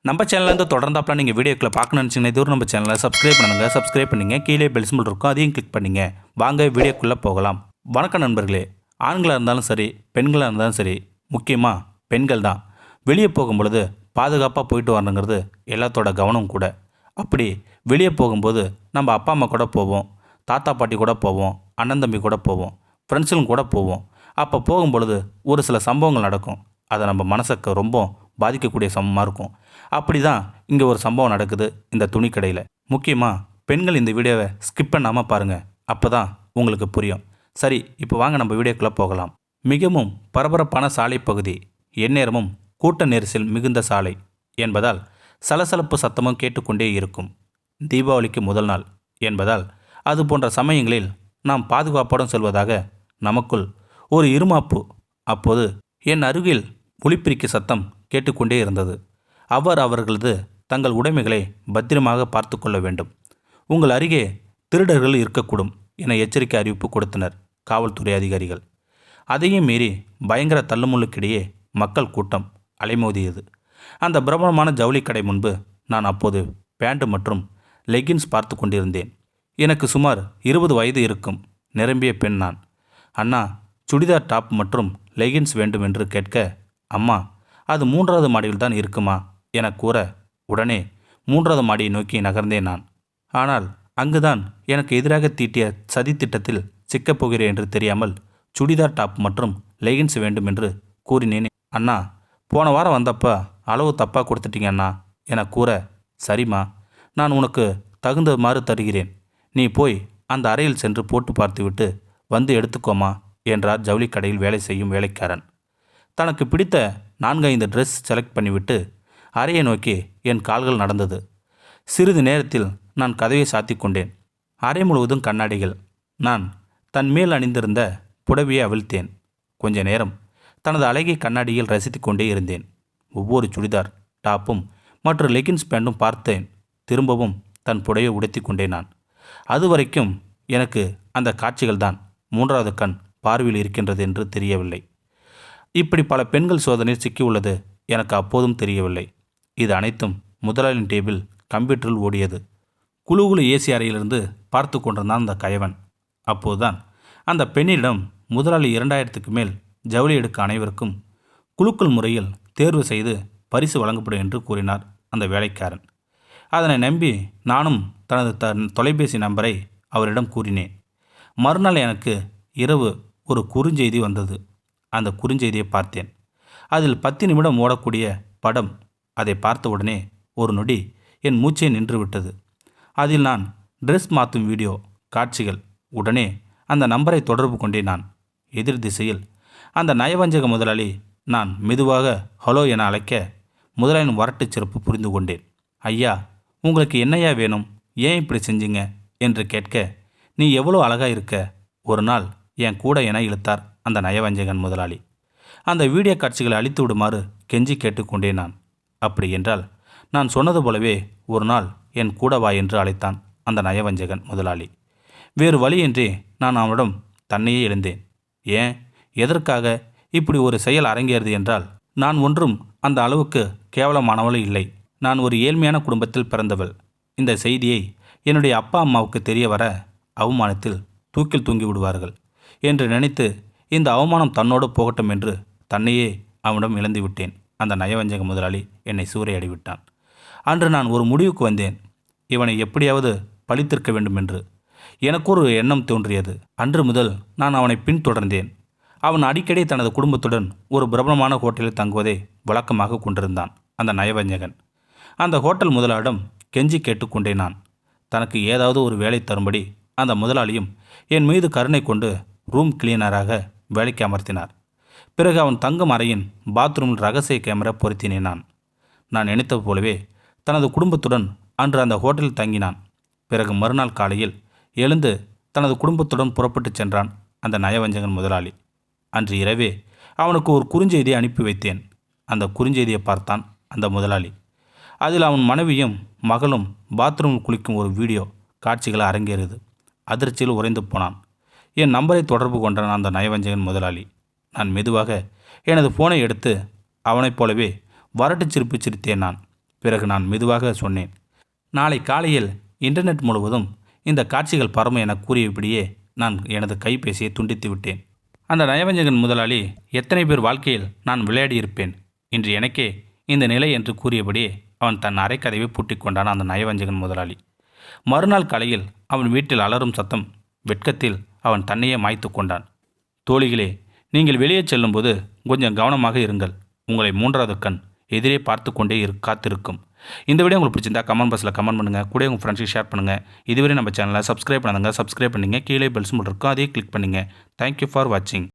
நம்ம சேனல்லேருந்து தொடர்ந்தாப்பில் நீங்கள் வீடியோக்களை பார்க்கணும்னு நினச்சிங்கன்னா இதுவரை நம்ம சேனலை சப்ஸ்கிரைப் பண்ணுங்க கீழே பெல் சிம்பிள் இருக்கும் அதையும் கிளிக் பண்ணிங்க. வாங்க வீடியோக்குள்ளே போகலாம். வணக்கம் நண்பர்களே. ஆண்களாக இருந்தாலும் சரி, பெண்களாக இருந்தாலும் சரி, முக்கியமாக பெண்கள் தான் வெளியே போகும்பொழுது பாதுகாப்பாக போயிட்டு வரணுங்கிறது எல்லாத்தோட கவனம் கூட. அப்படி வெளியே போகும்போது நம்ம அப்பா அம்மா கூட போவோம், தாத்தா பாட்டி கூட போவோம், அண்ணன் தம்பி கூட போவோம், ஃப்ரெண்ட்ஸுங்க கூட போவோம். அப்போ போகும்பொழுது ஒரு சில சம்பவங்கள் நடக்கும். அதை நம்ம மனசுக்கு ரொம்ப பாதிக்கக்கூடிய சம்பவமாக இருக்கும். அப்படி தான் இங்கே ஒரு சம்பவம் நடக்குது இந்த துணி கடையில். முக்கியமாக பெண்கள் இந்த வீடியோவை ஸ்கிப் பண்ணாமல் பாருங்கள், அப்போ தான் உங்களுக்கு புரியும். சரி, இப்போ வாங்க நம்ம வீடியோக்குள்ளே போகலாம். மிகவும் பரபரப்பான சாலை பகுதி, எந்நேரமும் கூட்ட நெரிசல் மிகுந்த சாலை என்பதால் சலசலப்பு சத்தமும் கேட்டுக்கொண்டே இருக்கும். தீபாவளிக்கு முதல் நாள் என்பதால் அது போன்ற சமயங்களில் நாம் பாதுகாப்புடன் செல்வதாக நமக்குள் ஒரு இருமாப்பு. அப்போது என் அருகில் ஒலிப்பிரிக்கை சத்தம் கேட்டுக்கொண்டே இருந்தது. அவர்களது தங்கள் உடைமைகளை பத்திரமாக பார்த்து கொள்ள வேண்டும், உங்கள் அருகே திருடர்கள் இருக்கக்கூடும் என எச்சரிக்கை அறிவிப்பு கொடுத்தனர் காவல்துறை அதிகாரிகள். அதையும் மீறி பயங்கர தள்ளுமுள்ளுக்கிடையே மக்கள் கூட்டம் அலைமோதியது. அந்த பிரபலமான ஜவுளி கடை முன்பு நான் அப்போது பேண்ட் மற்றும் லெகின்ஸ் பார்த்து கொண்டிருந்தேன். எனக்கு சுமார் 20 வயது இருக்கும் நிரம்பிய பெண் நான். அண்ணா, சுடிதார் டாப் மற்றும் லெகின்ஸ் வேண்டும் என்று கேட்க, அம்மா, அது 3வது மாடியில் தான் இருக்குமா என கூற, உடனே 3வது மாடியை நோக்கி நகர்ந்தேன் நான். ஆனால் அங்குதான் எனக்கு எதிராக தீட்டிய சதி திட்டத்தில் சிக்கப் போகிறேன் என்று தெரியாமல் சுடிதார் டாப் மற்றும் லெகின்ஸ் வேண்டும் என்று கூறினேன். அண்ணா, போன வாரம் வந்தப்போ அளவு தப்பாக கொடுத்துட்டீங்க அண்ணா என கூற, சரிம்மா, நான் உனக்கு தகுந்தமாறு தருகிறேன், நீ போய் அந்த அறையில் சென்று போட்டு பார்த்துவிட்டு வந்து எடுத்துக்கோமா என்றார் ஜவுளி கடையில் வேலை செய்யும் வேலைக்காரன். தனக்கு பிடித்த 4-5 ட்ரெஸ் செலக்ட் பண்ணிவிட்டு அறையை நோக்கி என் கால்கள் நடந்தது. சிறிது நேரத்தில் நான் கதவை சாத்தி கொண்டேன். அறை முழுவதும் கண்ணாடிகள். நான் தன் மேல் அணிந்திருந்த புடவையை அவிழ்த்தேன். கொஞ்ச நேரம் தனது அழகிய கண்ணாடியில் ரசித்து கொண்டே இருந்தேன். ஒவ்வொரு சுடிதார் டாப்பும் மற்றும் லெகின்ஸ் பேண்டும் பார்த்தேன். திரும்பவும் தன் புடவையை உடுத்தி கொண்டேன் நான். அதுவரைக்கும் எனக்கு அந்த காட்சிகள் தான் 3வது கண் பார்வையில் இருக்கின்றது என்று தெரியவில்லை. இப்படி பல பெண்கள் சோதனையில் சிக்கியுள்ளது எனக்கு அப்போதும் தெரியவில்லை. இது அனைத்தும் முதலாளியின் டேபிள் கம்ப்யூட்டரில் ஓடியது. குழு ஏசி அறையிலிருந்து பார்த்து கொண்டிருந்தான் அந்த கயவன். அப்போதுதான் அந்த பெண்ணிடம் முதலாளி 2000க்கு மேல் ஜவுளி எடுக்க அனைவருக்கும் குழுக்கள் முறையில் தேர்வு செய்து பரிசு வழங்கப்படும் என்று கூறினார் அந்த வேலைக்காரன். அதனை நம்பி நானும் தனது தொலைபேசி நம்பரை அவரிடம் கூறினேன். மறுநாள் எனக்கு இரவு ஒரு குறுஞ்செய்தி வந்தது. அந்த குறுஞ்செய்தியை பார்த்தேன். அதில் 10 நிமிடம் ஓடக்கூடிய படம். அதை பார்த்த உடனே ஒரு நொடி என் மூச்சே நின்றுவிட்டது. அதில் நான் ட்ரெஸ் மாற்றும் வீடியோ காட்சிகள். உடனே அந்த நம்பரை தொடர்பு கொண்டேன் நான். எதிர் திசையில் அந்த நயவஞ்சக முதலாளி. நான் மெதுவாக ஹலோ என அழைக்க முதலாளியின் வரட்டு சிறப்பு புரிந்து கொண்டேன். ஐயா, உங்களுக்கு என்னையா வேணும், ஏன் இப்படி செஞ்சீங்க என்று கேட்க, நீ எவ்வளோ அழகாக இருக்க, ஒரு நாள் என் கூட என இழுத்தார் அந்த நயவஞ்சகன் முதலாளி. அந்த வீடியோ காட்சிகளை அழித்து விடுமாறு கெஞ்சி கேட்டுக்கொண்டேன் நான். அப்படி என்றால் நான் சொன்னது போலவே ஒரு நாள் என் கூட வா என்று அழைத்தான் அந்த நயவஞ்சகன் முதலாளி. வேறு வழியின்றி நான் அவனிடம் தன்னையே எழுந்தேன். ஏன், எதற்காக இப்படி ஒரு செயல் அரங்கேறுது என்றால், நான் ஒன்றும் அந்த அளவுக்கு கேவலமானவளும் இல்லை. நான் ஒரு ஏழ்மையான குடும்பத்தில் பிறந்தவள். இந்த செய்தியை என்னுடைய அப்பா அம்மாவுக்கு தெரிய வர அவமானத்தில் தூக்கில் தூங்கி விடுவார்கள் என்று நினைத்து இந்த அவமானம் தன்னோடு போகட்டும் என்று தன்னையே அவனிடம் இழந்து விட்டேன். அந்த நயவஞ்சக முதலாளி என்னை சூறையாடி விட்டான். அன்று நான் ஒரு முடிவுக்கு வந்தேன். இவனை எப்படியாவது பழித்திருக்க வேண்டும் என்று எனக்கு ஒரு எண்ணம் தோன்றியது. அன்று முதல் நான் அவனை பின்தொடர்ந்தேன். அவன் அடிக்கடி தனது குடும்பத்துடன் ஒரு பிரபலமான ஹோட்டலில் தங்குவதை வழக்கமாக கொண்டிருந்தான் அந்த நயவஞ்சகன். அந்த ஹோட்டல் முதலாளிடம் கெஞ்சி கேட்டுக்கொண்டேன் நான். தனக்கு ஏதாவது ஒரு வேலை தரும்படி அந்த முதலாளியும் என் மீது கருணை கொண்டு ரூம் கிளீனராக வேலைக்கு அமர்த்தினார். பிறகு அவன் தங்கும் அறையின் பாத்ரூமில் ரகசிய கேமரா பொருத்தினேன் நான். நான் நினைத்தது போலவே தனது குடும்பத்துடன் அன்று அந்த ஹோட்டலில் தங்கினான். பிறகு மறுநாள் காலையில் எழுந்து தனது குடும்பத்துடன் புறப்பட்டு சென்றான் அந்த நயவஞ்சகன் முதலாளி. அன்று இரவே அவனுக்கு ஒரு குறுஞ்செய்தியை அனுப்பி வைத்தேன். அந்த குறுஞ்செய்தியை பார்த்தான் அந்த முதலாளி. அதில் அவன் மனைவியும் மகளும் பாத்ரூமில் குளிக்கும் ஒரு வீடியோ காட்சிகளை அரங்கேறுது. அதிர்ச்சியில் உறைந்து போனான். என் நம்பரை தொடர்பு கொண்டான் அந்த நயவஞ்சகன் முதலாளி. நான் மெதுவாக எனது ஃபோனை எடுத்து அவனைப் போலவே வரட்டு சிரிப்பு சிரித்தேன் நான். பிறகு நான் மெதுவாக சொன்னேன், நாளை காலையில் இன்டர்நெட் முழுவதும் இந்த காட்சிகள் பரவும் என கூறியபடியே நான் எனது கைபேசியை துண்டித்து விட்டேன். அந்த நயவஞ்சகன் முதலாளி எத்தனை பேர் வாழ்க்கையில் நான் விளையாடியிருப்பேன், இன்று எனக்கே இந்த நிலை என்று கூறியபடியே அவன் தன் அரைக்கதவை பூட்டிக் கொண்டான். அந்த நயவஞ்சகன் முதலாளி மறுநாள் காலையில் அவன் வீட்டில் அலறும் சத்தம். வெட்கத்தில் அவன் தன்னையே மாய்த்து கொண்டான். தோழிகளே, நீங்கள் வெளியே செல்லும்போது கொஞ்சம் கவனமாக இருங்கள். உங்களை மூன்றாவது கண் எதிரே பார்த்து கொண்டே காத்திருக்கும். இந்த வீடியோ உங்களுக்கு பிடிச்சிருந்தா கமெண்ட் பாக்ஸில் கமெண்ட் பண்ணுங்கள். கூட உங்கள் ஃப்ரெண்ட்ஸுக்கு ஷேர் பண்ணுங்கள். இதுவரை நம்ம சேனலை சப்ஸ்கிரைப் பண்ணுங்கள். சப்ஸ்கிரைப் பண்ணுங்கள். கீழே பெல் சிம்பல் இருக்கும், அதையே கிளிக் பண்ணுங்கள். தேங்க்யூ ஃபார் வாட்சிங்.